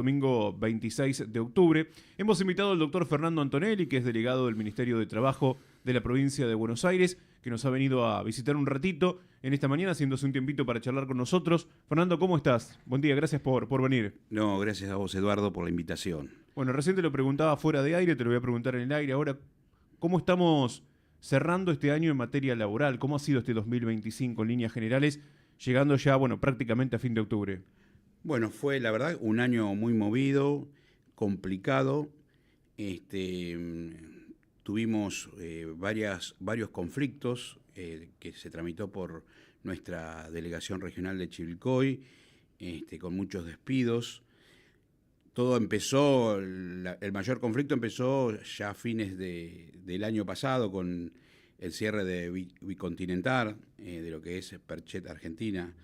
Domingo 26 de octubre. Hemos invitado al doctor Fernando Antonelli, que es delegado del Ministerio de Trabajo de la provincia de Buenos Aires, que nos ha venido a visitar un ratito en esta mañana, haciéndose un tiempito para charlar con nosotros. Fernando, ¿cómo estás? Buen día, gracias por venir. No, gracias a vos, Eduardo, por la invitación. Bueno, recién te lo preguntaba fuera de aire, te lo voy a preguntar en el aire. Ahora, ¿cómo estamos cerrando este año en materia laboral? ¿Cómo ha sido este 2025 en líneas generales, llegando ya, bueno, prácticamente a fin de octubre? Bueno, fue la verdad un año muy movido, complicado. Tuvimos varios conflictos que se tramitó por nuestra delegación regional de Chivilcoy, con muchos despidos. Todo empezó, el mayor conflicto empezó ya a fines del año pasado con el cierre de Bicontinental, de lo que es Perchet Argentina.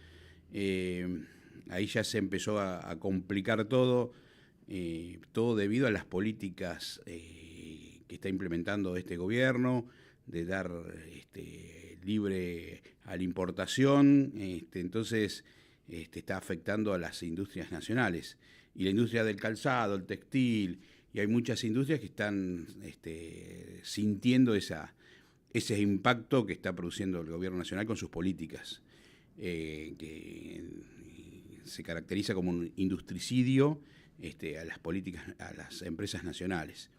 Ahí ya se empezó a complicar todo debido a las políticas que está implementando este gobierno, de dar libre a la importación, entonces está afectando a las industrias nacionales. Y la industria del calzado, el textil, y hay muchas industrias que están sintiendo ese impacto que está produciendo el gobierno nacional con sus políticas, que se caracteriza como un industricidio a las políticas, a las empresas nacionales.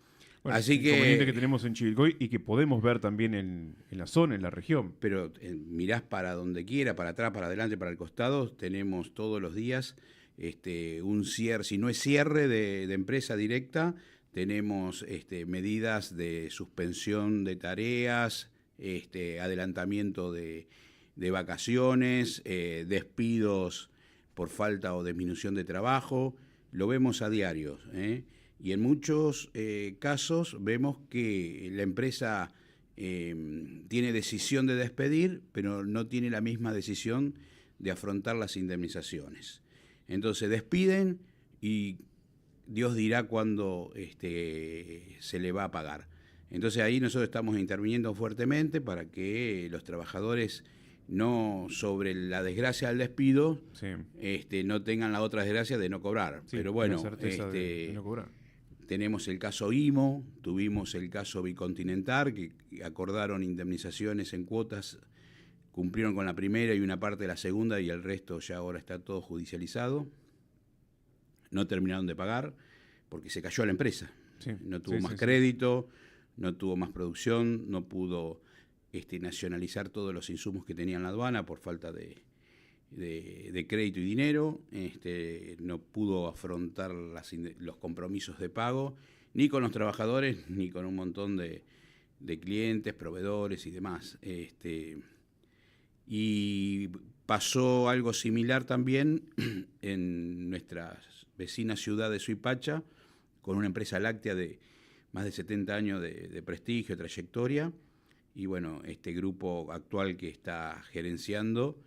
Bueno, Así el inconveniente que tenemos en Chivilcoy y que podemos ver también en la zona, en la región. Pero mirás para donde quiera, para atrás, para adelante, para el costado, tenemos todos los días un cierre, si no es cierre de empresa directa, tenemos medidas de suspensión de tareas, adelantamiento de vacaciones, despidos por falta o disminución de trabajo. Lo vemos a diario, y en muchos casos vemos que la empresa tiene decisión de despedir, pero no tiene la misma decisión de afrontar las indemnizaciones. Entonces despiden y Dios dirá cuándo se le va a pagar. Entonces ahí nosotros estamos interviniendo fuertemente para que los trabajadores no, sobre la desgracia del despido, sí, no tengan la otra desgracia de no cobrar. Sí, pero bueno, de no cobrar. Tenemos el caso IMO, tuvimos el caso Bicontinental, que acordaron indemnizaciones en cuotas, cumplieron con la primera y una parte de la segunda, y el resto ya ahora está todo judicializado. No terminaron de pagar porque se cayó la empresa. Sí, no tuvo más crédito, no tuvo más producción, no pudo nacionalizar todos los insumos que tenía en la aduana por falta de crédito y dinero, no pudo afrontar los compromisos de pago, ni con los trabajadores, ni con un montón de clientes, proveedores y demás. Y pasó algo similar también en nuestra vecina ciudad de Suipacha, con una empresa láctea de más de 70 años de prestigio, trayectoria, y bueno, este grupo actual que está gerenciando,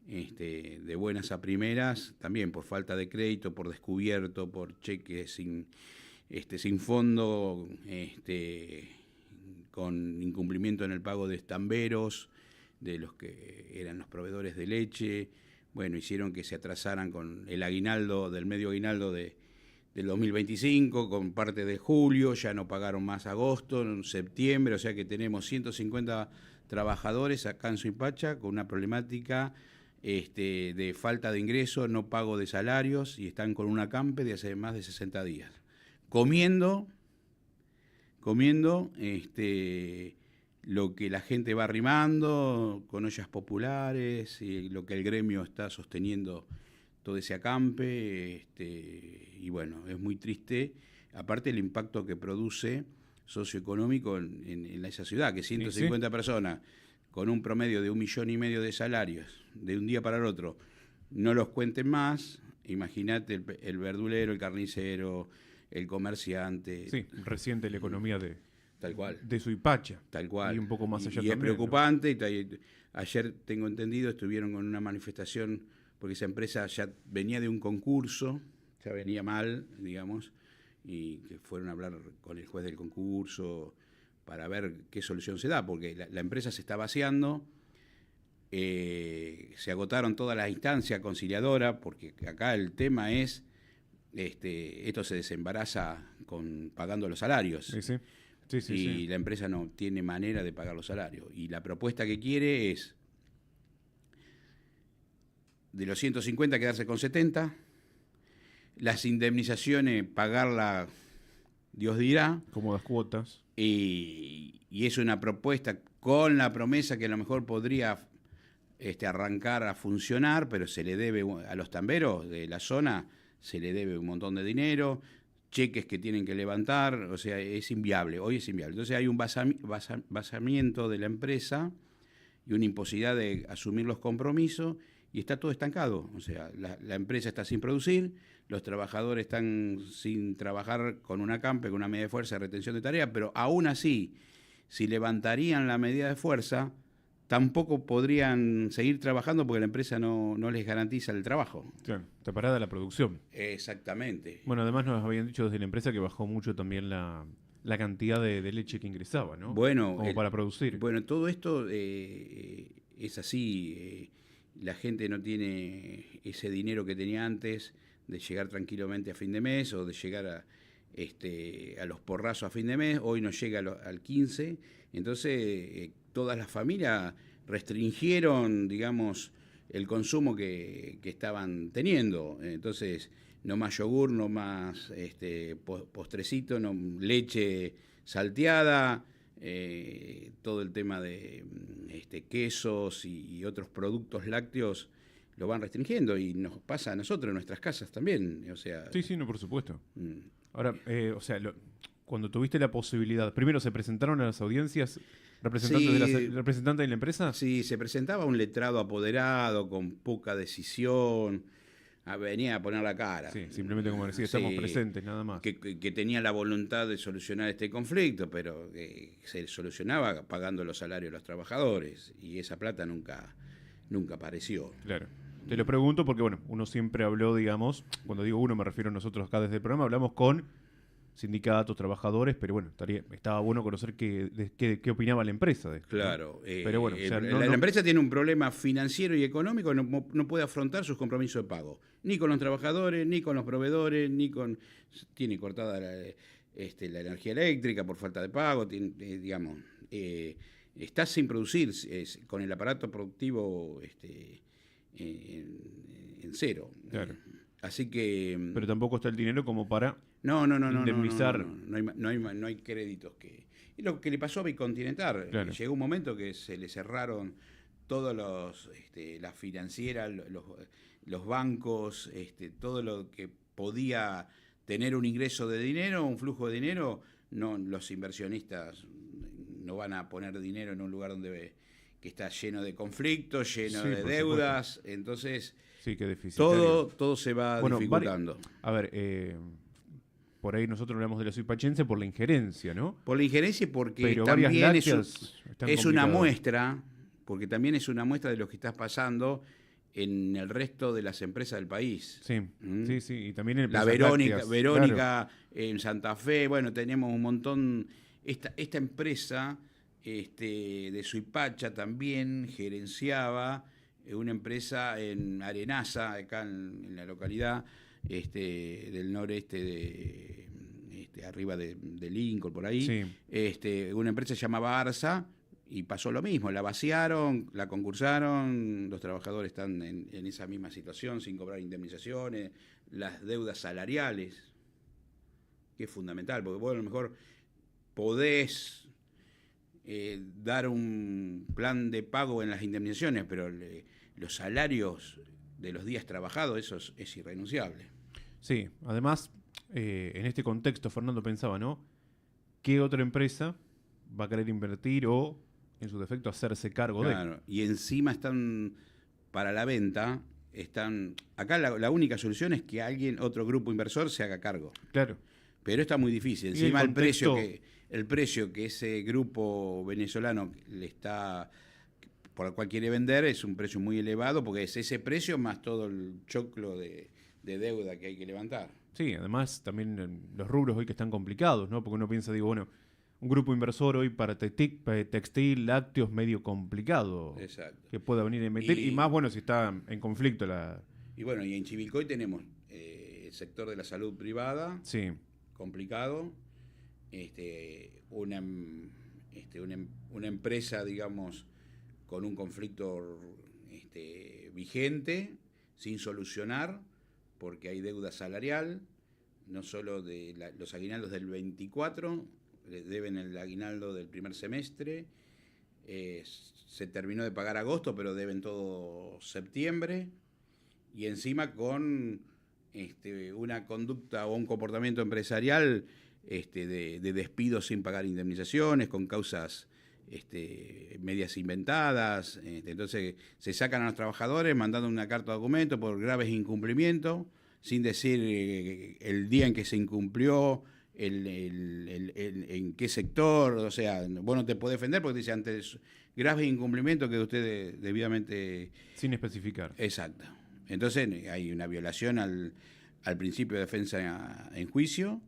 de buenas a primeras, también por falta de crédito, por descubierto, por cheques sin fondo, con incumplimiento en el pago de estamberos, de los que eran los proveedores de leche. Bueno, hicieron que se atrasaran con el aguinaldo, del medio aguinaldo del 2025, con parte de julio, ya no pagaron más agosto, en septiembre, o sea que tenemos 150 trabajadores acá en Suipacha con una problemática de falta de ingreso, no pago de salarios, y están con una acampe de hace más de 60 días. Comiendo lo que la gente va arrimando, con ollas populares, y lo que el gremio está sosteniendo todo ese acampe, y bueno, es muy triste, aparte el impacto que produce socioeconómico en esa ciudad, que 150 personas con un promedio de 1,5 millones de salarios, de un día para el otro, no los cuenten más. Imagínate el verdulero, el carnicero, el comerciante. Sí, reciente la economía tal cual, de Suipacha. Tal cual. Y un poco más allá y también. Es preocupante. ¿No? Ayer, tengo entendido, estuvieron con una manifestación porque esa empresa ya venía de un concurso, ya venía mal, digamos, y que fueron a hablar con el juez del concurso para ver qué solución se da, porque la empresa se está vaciando, se agotaron todas las instancias conciliadoras, porque acá el tema es esto se desembaraza pagando los salarios. Sí, sí. Sí, sí, Y sí. la empresa no tiene manera de pagar los salarios. Y la propuesta que quiere es, de los 150 quedarse con 70, las indemnizaciones pagarla Dios dirá, Cómodas cuotas. y es una propuesta con la promesa que a lo mejor podría arrancar a funcionar, pero se le debe a los tamberos de la zona, se le debe un montón de dinero, cheques que tienen que levantar, o sea, es inviable, hoy es inviable. Entonces hay un basamiento de la empresa y una imposibilidad de asumir los compromisos y está todo estancado. O sea, la empresa está sin producir, los trabajadores están sin trabajar con una CAMPE, con una medida de fuerza de retención de tareas, pero aún así, si levantarían la medida de fuerza, tampoco podrían seguir trabajando porque la empresa no les garantiza el trabajo. Claro, está parada la producción. Exactamente. Bueno, además nos habían dicho desde la empresa que bajó mucho también la cantidad de leche que ingresaba, ¿no? Bueno, como para producir. Bueno, todo esto es así. La gente no tiene ese dinero que tenía antes de llegar tranquilamente a fin de mes o de llegar a los porrazos a fin de mes. Hoy no llega al 15. Entonces, todas las familias restringieron, digamos, el consumo que estaban teniendo. Entonces, no más yogur, no más postrecito, no leche salteada, todo el tema de quesos y otros productos lácteos lo van restringiendo y nos pasa a nosotros en nuestras casas también. O sea, Sí, sí, no, por supuesto. mm, Ahora, o sea, cuando tuviste la posibilidad, primero se presentaron a las audiencias representantes Sí. representantes de la empresa. sí, se presentaba un letrado apoderado con poca decisión, venía a poner la cara. Sí, simplemente como decía, estamos Sí, presentes, nada más. que tenía la voluntad de solucionar este conflicto, pero se solucionaba pagando los salarios de los trabajadores y esa plata nunca apareció. Claro. Te lo pregunto porque, bueno, uno siempre habló, digamos, cuando digo uno me refiero a nosotros acá desde el programa, hablamos con sindicatos, trabajadores, pero bueno, estaba bueno conocer qué opinaba la empresa de esto, ¿no? Claro, Pero bueno, o sea, la empresa tiene un problema financiero y económico, no puede afrontar sus compromisos de pago, ni con los trabajadores, ni con los proveedores, tiene cortada la energía eléctrica por falta de pago, digamos, está sin producir, con el aparato productivo en cero. Claro. Así que... Pero tampoco está el dinero como para No, indemnizar. no hay créditos que... Y lo que le pasó a Bicontinental, Claro. llegó un momento que se le cerraron todos las financieras, los bancos, todo lo que podía tener un ingreso de dinero, un flujo de dinero, los inversionistas no van a poner dinero en un lugar que está lleno de conflictos, lleno Sí, de por deudas, entonces Sí, qué deficitario. todo se va Bueno, dificultando. A ver, por ahí nosotros hablamos de la suipachense por la injerencia, ¿no? Por la injerencia y porque Pero varias también lácteas están es una complicadas. muestra, porque también es una muestra de lo que está pasando en el resto de las empresas del país. Sí, ¿Mm? sí, sí. Y también en La empresas Verónica, lácteas, claro. en Santa Fe, bueno, tenemos un montón. Esta empresa de Suipacha también gerenciaba una empresa en Arenaza, acá en la localidad del noreste arriba de Lincoln, por ahí. Sí. Una empresa se llamaba Arsa y pasó lo mismo, la vaciaron, la concursaron, los trabajadores están en esa misma situación, sin cobrar indemnizaciones, las deudas salariales, que es fundamental, porque vos a lo mejor podés dar un plan de pago en las indemnizaciones, pero los salarios de los días trabajados, eso es irrenunciable. Sí, además, en este contexto, Fernando pensaba, ¿no? ¿Qué otra empresa va a querer invertir o, en su defecto, hacerse cargo de? Claro, y encima están para la venta, acá la única solución es que otro grupo inversor se haga cargo. Claro. Pero está muy difícil. Y Encima el contexto... el precio que ese grupo venezolano por el cual quiere vender es un precio muy elevado, porque es ese precio más todo el choclo de deuda que hay que levantar. Sí, además también los rubros hoy que están complicados, ¿no? Porque uno piensa, digo, bueno, un grupo inversor hoy para textil, lácteos, medio complicado. Exacto. Que pueda venir a meter, y más, bueno, si está en conflicto la... Y bueno, y en Chivilcoy tenemos sector de la salud privada, Sí. complicado. Una empresa, digamos, con un conflicto vigente, sin solucionar, porque hay deuda salarial, no solo de los aguinaldos del 24, deben el aguinaldo del primer semestre, se terminó de pagar agosto, pero deben todo septiembre, y encima con una conducta o un comportamiento empresarial de despidos sin pagar indemnizaciones, con causas medias inventadas. Entonces se sacan a los trabajadores mandando una carta de documento por graves incumplimientos, sin decir el día en que se incumplió, en qué sector. O sea, vos no te podés defender porque te dice antes graves incumplimientos que usted debidamente... Sin especificar. Exacto. Entonces hay una violación al principio de defensa en juicio,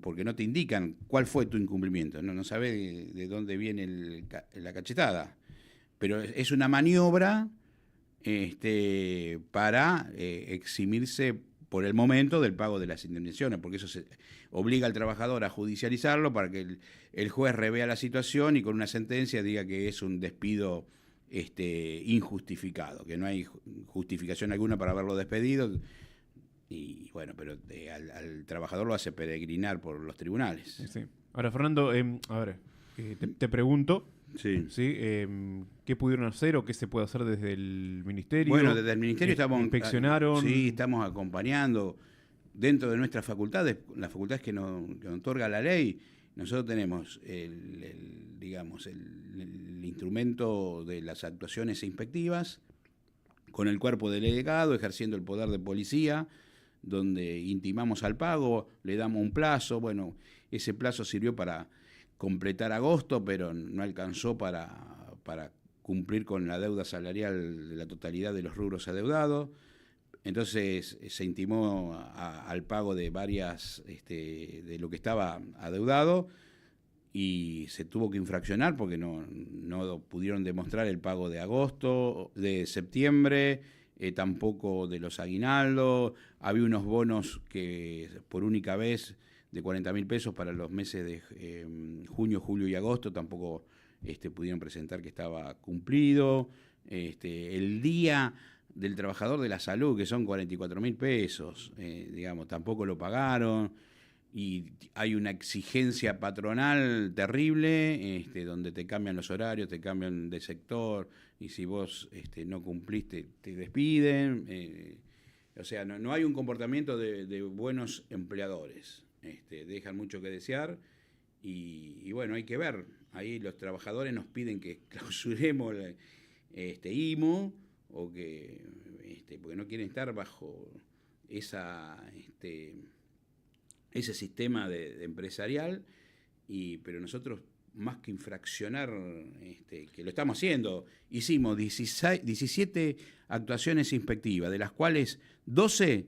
porque no te indican cuál fue tu incumplimiento, no sabes de dónde viene la cachetada. Pero es una maniobra para eximirse por el momento del pago de las indemnizaciones, porque eso obliga al trabajador a judicializarlo para que el juez revea la situación y con una sentencia diga que es un despido injustificado, que no hay justificación alguna para haberlo despedido. Y bueno, pero al trabajador lo hace peregrinar por los tribunales. Sí. Ahora, Fernando, a ver, te pregunto, Sí. ¿sí? ¿Qué pudieron hacer o qué se puede hacer desde el ministerio? Bueno, desde el ministerio estamos... ¿Inspeccionaron? Sí, estamos acompañando dentro de nuestras facultades, las facultades que nos otorga la ley. Nosotros tenemos digamos, el instrumento de las actuaciones inspectivas, con el cuerpo del delegado ejerciendo el poder de policía, donde intimamos al pago, le damos un plazo. Bueno, ese plazo sirvió para completar agosto, pero no alcanzó para cumplir con la deuda salarial de la totalidad de los rubros adeudados. Entonces se intimó al pago de varias, de lo que estaba adeudado, y se tuvo que infraccionar porque no pudieron demostrar el pago de agosto, de septiembre, tampoco de los aguinaldos. Había unos bonos que por única vez de 40.000 pesos para los meses de junio, julio y agosto, tampoco pudieron presentar que estaba cumplido. El día del trabajador de la salud, que son 44.000 pesos, digamos, tampoco lo pagaron. Y hay una exigencia patronal terrible, donde te cambian los horarios, te cambian de sector, y si vos no cumpliste, te despiden. O sea, no hay un comportamiento de buenos empleadores. Dejan mucho que desear, y bueno, hay que ver. Ahí los trabajadores nos piden que clausuremos IMO, o que porque no quieren estar bajo ese sistema de empresarial, pero nosotros, más que infraccionar, que lo estamos haciendo, hicimos 17 actuaciones inspectivas, de las cuales 12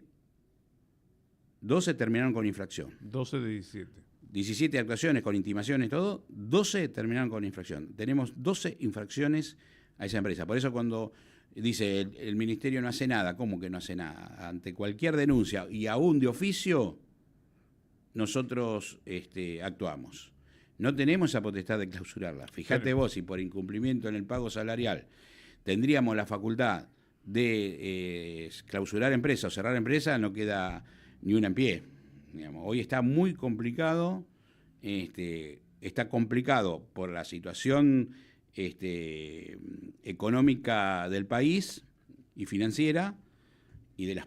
terminaron con infracción. 12 de 17. 17 actuaciones con intimaciones, todo, 12 terminaron con infracción. Tenemos 12 infracciones a esa empresa. Por eso cuando dice el ministerio no hace nada, ¿cómo que no hace nada? Ante cualquier denuncia, y aún de oficio, nosotros actuamos. No tenemos esa potestad de clausurarla. Fíjate claro. Vos, si por incumplimiento en el pago salarial tendríamos la facultad de clausurar empresa o cerrar empresa, no queda ni una en pie. Digamos, hoy está muy complicado, está complicado por la situación económica del país y financiera, y de las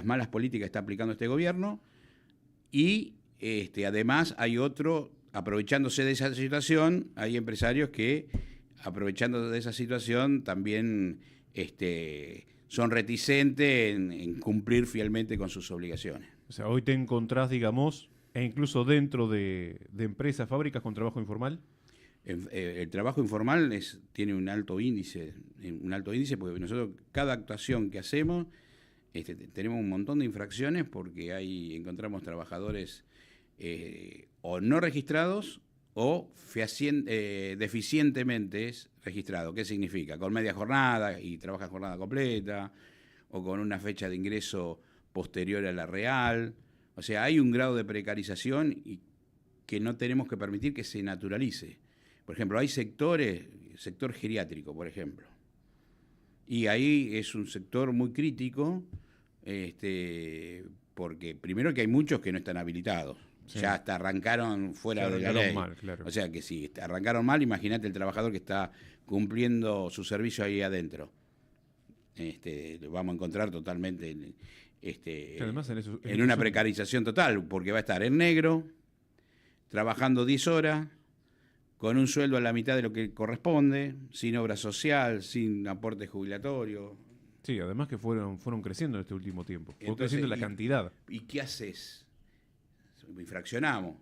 malas políticas que está aplicando este gobierno. Y además hay aprovechándose de esa situación, hay empresarios que, aprovechando de esa situación, también son reticentes en cumplir fielmente con sus obligaciones. O sea, hoy te encontrás, digamos, e incluso dentro de empresas, fábricas con trabajo informal. El trabajo informal tiene un alto índice porque nosotros, cada actuación que hacemos, tenemos un montón de infracciones, porque encontramos trabajadores o no registrados o deficientemente registrados. ¿Qué significa? Con media jornada y trabaja jornada completa, o con una fecha de ingreso posterior a la real. O sea, hay un grado de precarización y que no tenemos que permitir que se naturalice. Por ejemplo, hay sectores, sector geriátrico, por ejemplo, y ahí es un sector muy crítico, porque primero que hay muchos que no están habilitados. Sí. Ya hasta arrancaron fuera de la ley. Mal, claro. O sea que si arrancaron mal, imagínate el trabajador que está cumpliendo su servicio ahí adentro. Lo vamos a encontrar totalmente en una precarización total, porque va a estar en negro, trabajando 10 horas, con un sueldo a la mitad de lo que corresponde, sin obra social, sin aporte jubilatorio. Sí, además que fueron creciendo en este último tiempo. Fue creciendo la cantidad. ¿Y qué haces? Infraccionamos.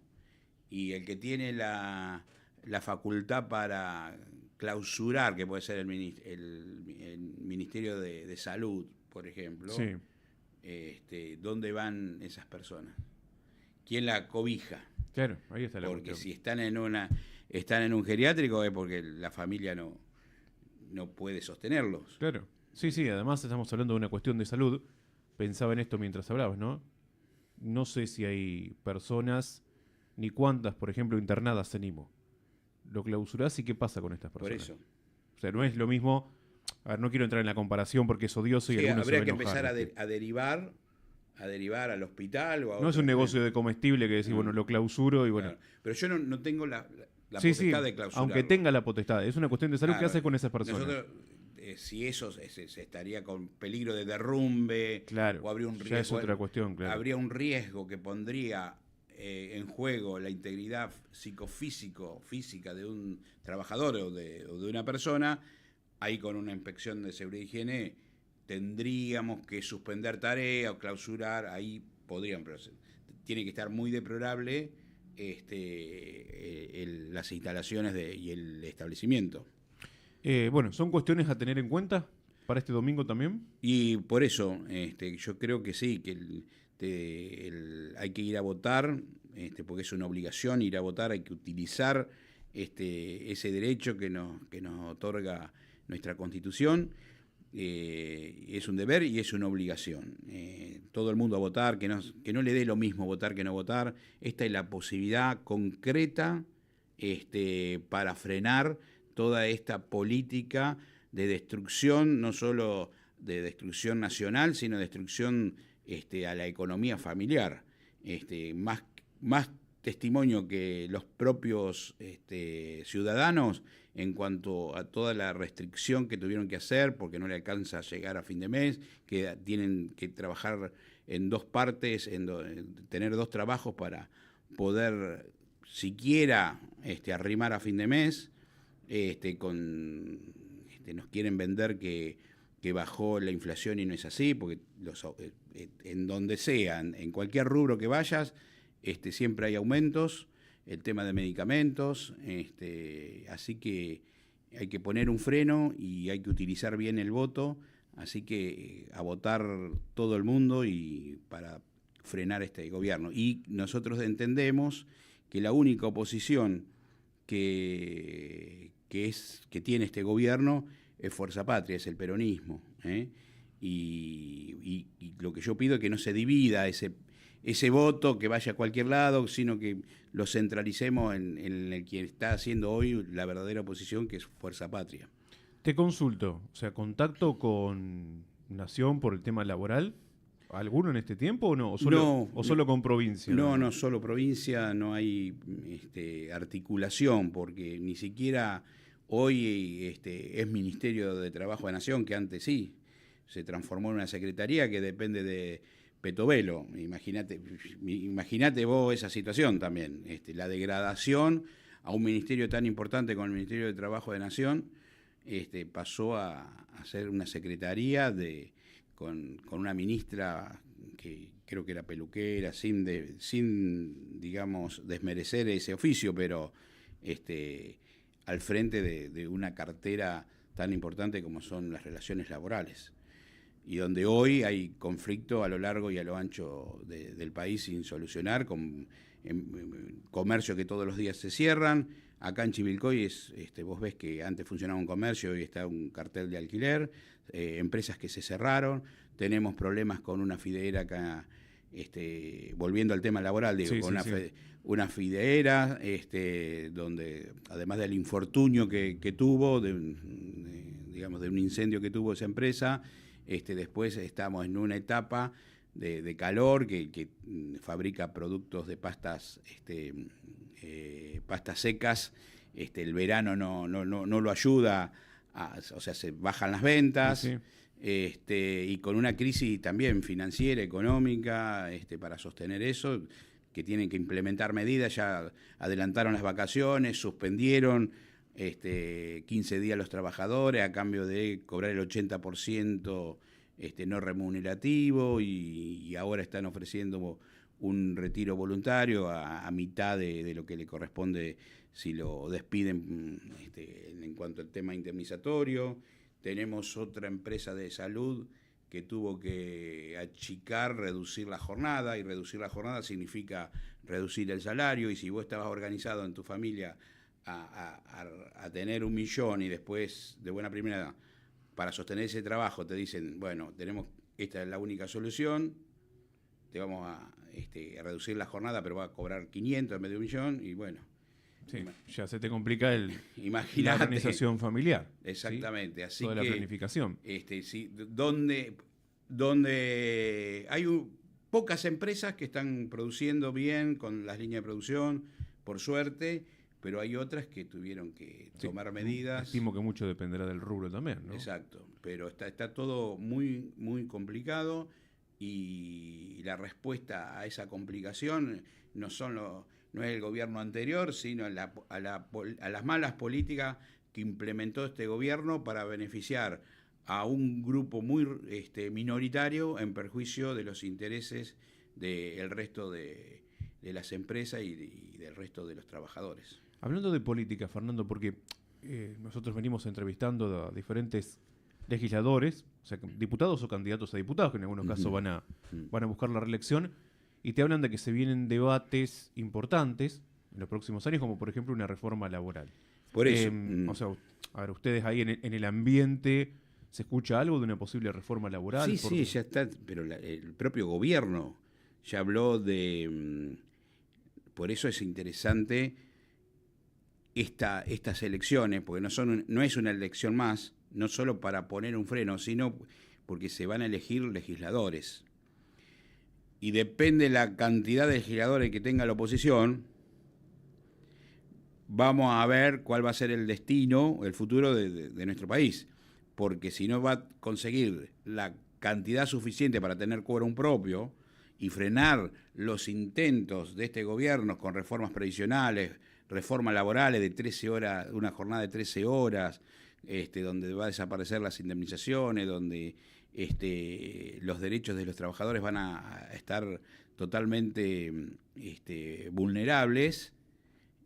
Y el que tiene la facultad para clausurar, que puede ser el Ministerio de Salud, por ejemplo, sí. ¿Dónde van esas personas? ¿Quién la cobija? Claro, ahí está la Porque cuestión. Si están en un geriátrico es porque la familia no puede sostenerlos. Claro. Sí, además estamos hablando de una cuestión de salud. Pensaba en esto mientras hablabas, ¿no? No sé si hay personas ni cuántas, por ejemplo, internadas en IMO. Lo clausurás y ¿qué pasa con estas personas? Por eso. O sea, no es lo mismo. A ver, no quiero entrar en la comparación porque es odioso y algunos habría que empezar a derivar al hospital o a no es un negocio de comestible que decís, bueno, lo clausuro y bueno. Claro. Pero yo no tengo la potestad de clausurar. Aunque tenga la potestad, es una cuestión de salud. ¿Qué haces con esas personas? Nosotros, si eso se estaría con peligro de derrumbe, claro, o habría un riesgo, ya es otra cuestión, claro. Habría un riesgo que pondría en juego la integridad física de un trabajador o de una persona. Ahí con una inspección de seguridad y higiene tendríamos que suspender tarea o clausurar, ahí podrían, pero tiene que estar muy deplorable las instalaciones y el establecimiento. Bueno, ¿son cuestiones a tener en cuenta para este domingo también? Y por eso yo creo que sí, que hay que ir a votar, porque es una obligación ir a votar, hay que utilizar ese derecho que nos otorga nuestra Constitución. Es un deber y es una obligación. Todo el mundo a votar, que no le dé lo mismo votar que no votar. Esta es la posibilidad concreta para frenar toda esta política de destrucción, no solo de destrucción nacional, sino de destrucción a la economía familiar. Más testimonio que los propios ciudadanos en cuanto a toda la restricción que tuvieron que hacer porque no le alcanza a llegar a fin de mes, que tienen que trabajar en dos partes, tener dos trabajos para poder siquiera arrimar a fin de mes. Nos quieren vender que bajó la inflación y no es así, porque en donde sea, en cualquier rubro que vayas, siempre hay aumentos, el tema de medicamentos, así que hay que poner un freno y hay que utilizar bien el voto, así que a votar todo el mundo y para frenar este gobierno. Y nosotros entendemos que la única oposición que tiene este gobierno es Fuerza Patria, es el peronismo, y lo que yo pido es que no se divida ese voto, que vaya a cualquier lado, sino que lo centralicemos en el que está haciendo hoy la verdadera oposición, que es Fuerza Patria. Te consulto, o sea, ¿contacto con Nación por el tema laboral? ¿Alguno en este tiempo o no? ¿O solo con provincia? No, solo provincia, no hay articulación, porque ni siquiera hoy es Ministerio de Trabajo de Nación, que antes sí, se transformó en una secretaría que depende de Petovelo. Imagínate vos esa situación también, la degradación a un ministerio tan importante como el Ministerio de Trabajo de Nación, pasó a ser una secretaría con una ministra que creo que era peluquera, sin digamos, desmerecer ese oficio, pero al frente de una cartera tan importante como son las relaciones laborales. y donde hoy hay conflicto a lo largo y a lo ancho del país sin solucionar, con comercio que todos los días se cierran. Acá en Chivilcoy vos ves que antes funcionaba un comercio y está un cartel de alquiler, empresas que se cerraron, tenemos problemas con una fideera acá, volviendo al tema laboral, digo, Sí, con sí, sí. una fideera, donde además del infortunio que tuvo, digamos, de un incendio que tuvo esa empresa, después estamos en una etapa de calor que fabrica productos de pastas, pastas secas. El verano no lo ayuda, o sea, se bajan las ventas. Sí, sí. Y con una crisis también financiera, económica, para sostener eso, que tienen que implementar medidas. Ya adelantaron las vacaciones, suspendieron 15 días los trabajadores a cambio de cobrar el 80% no remunerativo, y ahora están ofreciendo un retiro voluntario a mitad de lo que le corresponde si lo despiden, en cuanto al tema indemnizatorio. Tenemos otra empresa de salud que tuvo que achicar, reducir la jornada, y reducir la jornada significa reducir el salario, y si vos estabas organizado en tu familia a tener 1 millón y después de buena primera para sostener ese trabajo te dicen, bueno, esta es la única solución, te vamos a reducir la jornada, pero va a cobrar 500 en vez de 1 millón, y bueno. Sí, ya se te complica la Imaginate. organización familiar. Exactamente, ¿sí? así Toda que la planificación. Sí, donde hay pocas empresas que están produciendo bien con las líneas de producción, por suerte, pero hay otras que tuvieron que tomar medidas. Estimo que mucho dependerá del rubro también, ¿no? Exacto, pero está todo muy, muy complicado, y la respuesta a esa complicación no es el gobierno anterior, sino a las malas políticas que implementó este gobierno para beneficiar a un grupo muy minoritario en perjuicio de los intereses del resto de las empresas y del resto de los trabajadores. Hablando de política, Fernando, porque nosotros venimos entrevistando a diferentes legisladores, o sea, diputados o candidatos a diputados, que en algunos casos van a buscar la reelección, y te hablan de que se vienen debates importantes en los próximos años, como por ejemplo una reforma laboral. Por eso. O sea, a ver, ustedes ahí en el ambiente, ¿se escucha algo de una posible reforma laboral? Sí, ya está, pero el propio gobierno ya habló de... por eso es interesante estas elecciones, porque no es una elección más, no solo para poner un freno, sino porque se van a elegir legisladores. Y depende la cantidad de legisladores que tenga la oposición, vamos a ver cuál va a ser el destino, el futuro de nuestro país. Porque si no va a conseguir la cantidad suficiente para tener quórum propio y frenar los intentos de este gobierno con reformas previsionales, reformas laborales de 13 horas, una jornada de 13 horas, donde va a desaparecer las indemnizaciones, donde los derechos de los trabajadores van a estar totalmente vulnerables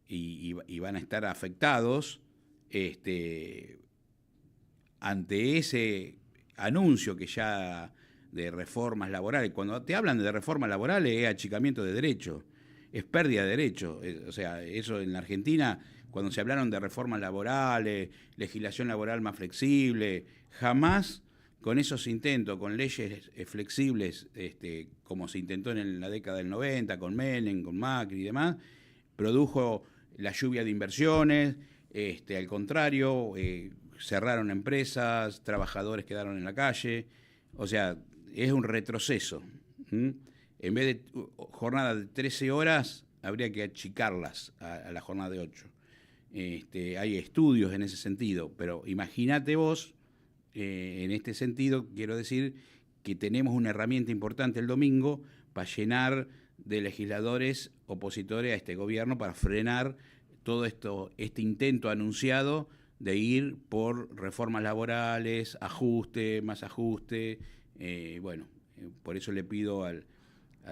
y van a estar afectados, ante ese anuncio que ya de reformas laborales. Cuando te hablan de reformas laborales es achicamiento de derechos, es pérdida de derechos. O sea, eso en la Argentina, cuando se hablaron de reformas laborales, legislación laboral más flexible, jamás con esos intentos, con leyes flexibles, como se intentó en la década del 90, con Menem, con Macri y demás, produjo la lluvia de inversiones. Al contrario, cerraron empresas, trabajadores quedaron en la calle. O sea, es un retroceso. En vez de jornada de 13 horas, habría que achicarlas a la jornada de 8. Hay estudios en ese sentido, pero imagínate vos, en este sentido, quiero decir que tenemos una herramienta importante el domingo para llenar de legisladores opositores a este gobierno, para frenar todo este intento anunciado de ir por reformas laborales, más ajuste. Por eso le pido a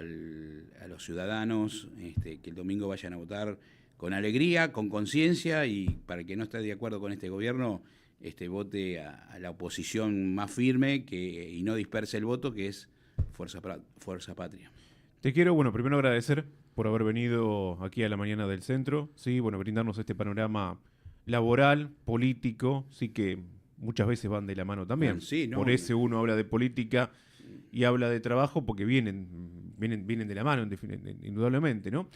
los ciudadanos que el domingo vayan a votar con alegría, con conciencia, y para el que no esté de acuerdo con este gobierno, vote a la oposición más firme y no disperse el voto, que es Fuerza Patria. Te quiero, bueno, primero agradecer por haber venido aquí a la mañana del centro, sí, bueno, brindarnos este panorama laboral, político, sí que muchas veces van de la mano también. Bueno, sí, ¿no? Por eso uno habla de política y habla de trabajo porque vienen de la mano, indudablemente, ¿no?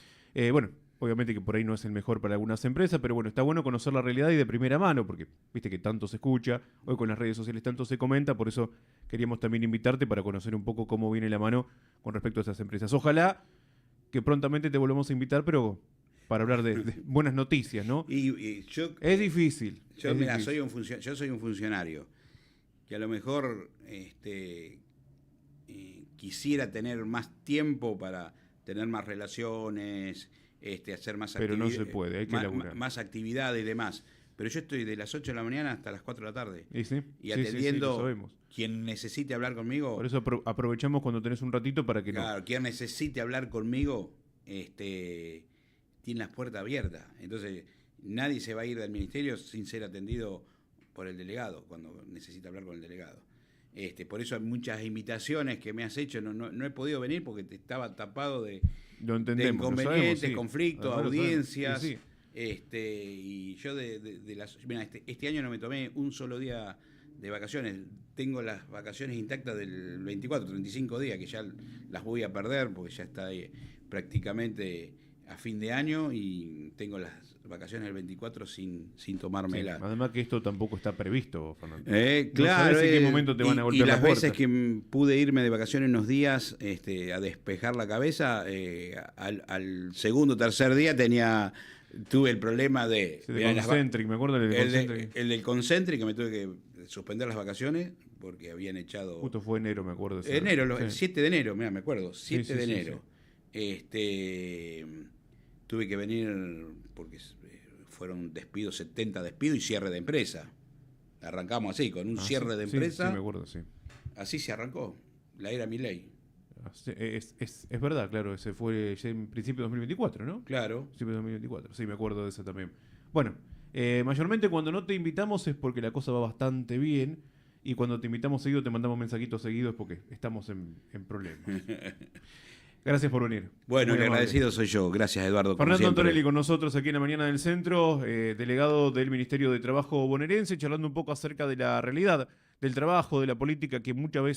Bueno, obviamente que por ahí no es el mejor para algunas empresas, pero bueno, está bueno conocer la realidad y de primera mano, porque viste que tanto se escucha, hoy con las redes sociales tanto se comenta, por eso queríamos también invitarte para conocer un poco cómo viene la mano con respecto a esas empresas. Ojalá que prontamente te volvamos a invitar, pero para hablar de buenas noticias, ¿no? Es difícil. Mira, yo soy un funcionario que a lo mejor quisiera tener más tiempo para tener más relaciones, hacer más actividades. Pero no se puede, hay que laburar. Más actividades y demás. Pero yo estoy de las 8 de la mañana hasta las 4 de la tarde. Y atendiendo quien necesite hablar conmigo. Por eso aprovechamos cuando tenés un ratito para que claro, quien necesite hablar conmigo, tiene las puertas abiertas. Entonces, nadie se va a ir del ministerio sin ser atendido por el delegado, cuando necesita hablar con el delegado. Por eso hay muchas invitaciones que me has hecho. No he podido venir porque estaba tapado de inconvenientes, sabemos, conflictos, audiencias. Y yo mira, este año no me tomé un solo día de vacaciones. Tengo las vacaciones intactas del 24, 35 días, que ya las voy a perder porque ya está ahí prácticamente a fin de año, y tengo las vacaciones del 24 sin tomármela. Sí, además que esto tampoco está previsto, Fernando. Claro. No sabes en qué momento te van a golpear la puerta. Y las veces que pude irme de vacaciones unos días a despejar la cabeza, al segundo o tercer día tuve el problema de Concentric, me acuerdo el del Concentric, que me tuve que suspender las vacaciones porque habían echado. Justo fue enero, me acuerdo. El 7 de enero, mira, me acuerdo, 7 de enero. Tuve que venir porque fueron despidos, 70 despidos y cierre de empresa. Arrancamos así, con un cierre de empresa. Sí, me acuerdo, sí. Así se arrancó, la era Milei. Es verdad, claro, ese fue ya en principio de 2024, ¿no? Claro. Principio de 2024, sí, me acuerdo de eso también. Bueno, mayormente cuando no te invitamos es porque la cosa va bastante bien, y cuando te invitamos seguido, te mandamos mensajitos seguidos porque estamos en problemas. Gracias por venir. Bueno, el agradecido soy yo. Gracias, Eduardo. Fernando Antonelli con nosotros aquí en la mañana del centro, delegado del Ministerio de Trabajo bonaerense, charlando un poco acerca de la realidad del trabajo, de la política, que muchas veces